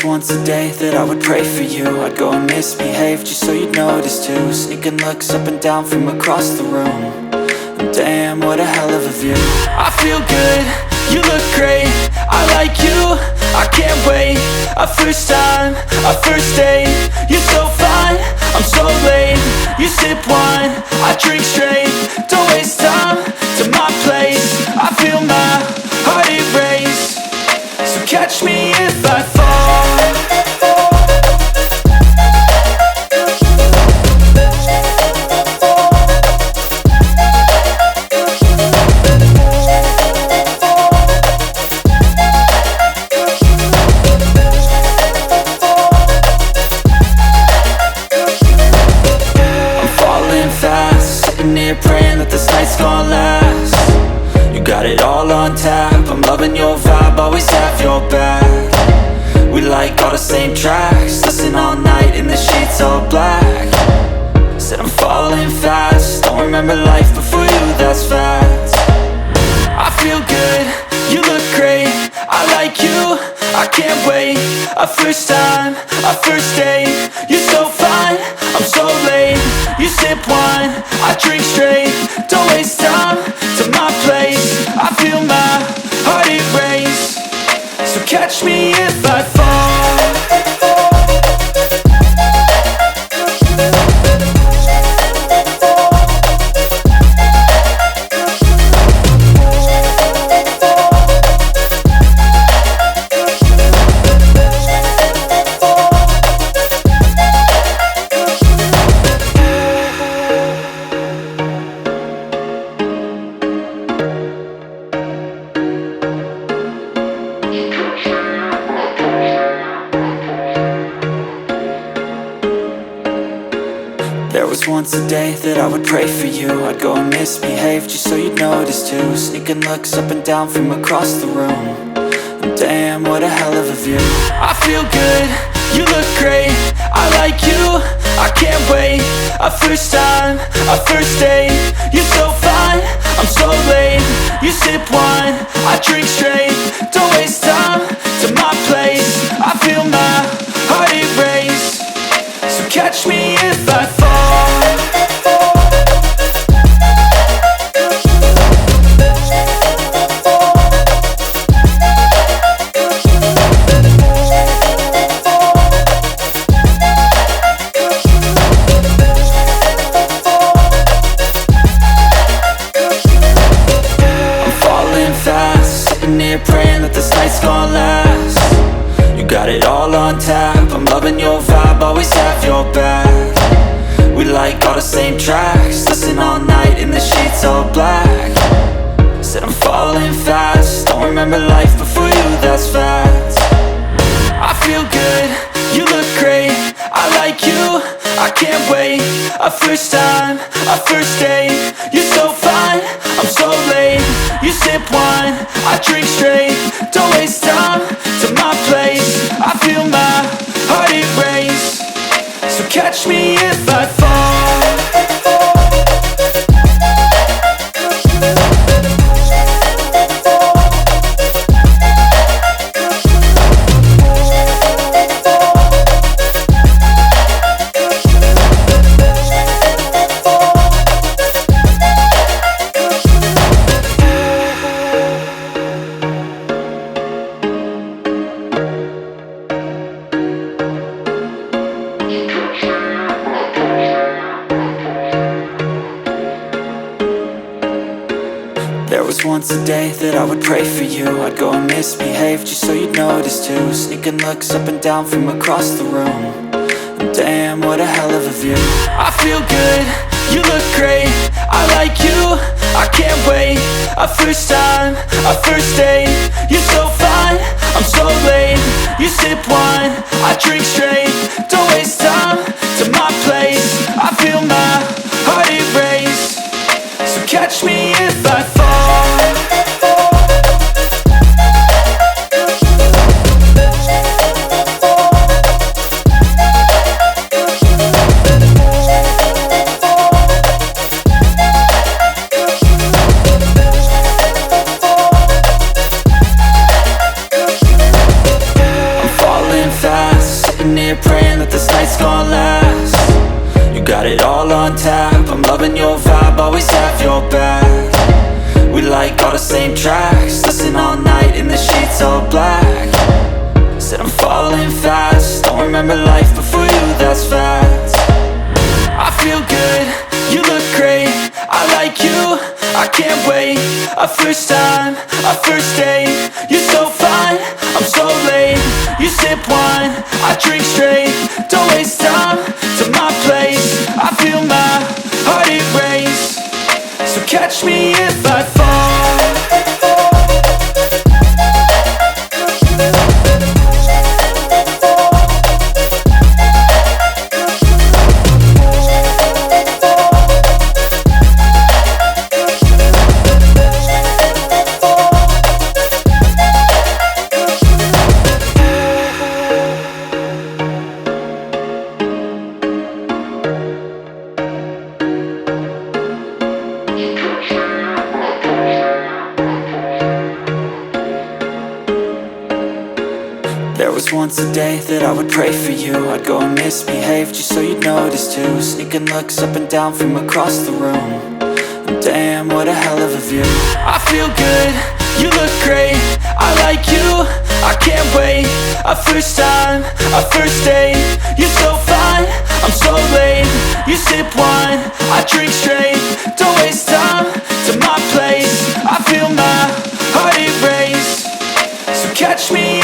once a day that I would pray for you. I'd go and misbehave just so you'd notice too. Sneaking looks up and down from across the room. And damn, what a hell of a view. I feel good, you look great, I like you, I can't wait. A first time, a first date, you're so fine, I'm so late. You sip wine, I drink straight. Don't waste time to my place. I feel my heart erase. So catch me if I fall. Praying that this night's gonna last. You got it all on tap, I'm loving your vibe, always have your back. We like all the same tracks, listen all night in the sheets all black. Said I'm falling fast, don't remember life before you, that's fact. I feel good, you look great, I like you, I can't wait. A first time, a first date, you're so fine, I'm so late. You sip wine, I drink straight. Don't waste time to my place. I feel my heart erase. So catch me if I fall. There was once a day that I would pray for you. I'd go and misbehave just so you'd notice too. Sneaking looks up and down from across the room. And damn, what a hell of a view. I feel good, you look great, I like you, I can't wait. A first time, a first date, you're so fine, I'm so late. You sip wine, I drink straight. Don't waste time to my place. I feel my heart erase. So catch me if I fall. Praying that this night's gonna last. You got it all on tap, I'm loving your vibe, always have your back. We like all the same tracks, listen all night in the sheets all black. Said I'm falling fast, don't remember life before you, that's fact. I feel good, you look great, I like you, I can't wait. A first time, a first date, you're so fine, I'm so late. You sip wine, I drink straight. Don't waste time to my place. I feel my heart erase. So catch me if I fall. There was once a day that I would pray for you. I'd go and misbehave just so you'd notice too. Sneaking looks up and down from across the room. And damn, what a hell of a view. I feel good, you look great, I like you, I can't wait. A first time, a first date, you're so fine, I'm so late. You sip wine, I drink straight. Don't waste time to my place. I feel my heart erase. So catch me if I fall. I'm falling fast. the same tracks. Listen all night in the sheets all black. Said I'm falling fast, don't remember life before you, that's fact. I feel good, you look great, I like you, I can't wait. A first time, a first date, you're so fine, I'm so late. You sip wine, I drink straight, don't waste time to my place. I feel my heart erase, so catch me if I fall. There was once a day that I would pray for you. I'd go and misbehave just so you'd notice too. Sneaking looks up and down from across the room. And damn, what a hell of a view. I feel good, you look great, I like you, I can't wait. A first time, a first date, you're so fine, I'm so late. You sip wine, I drink straight, don't waste time to my place. I feel my heart erase, so catch me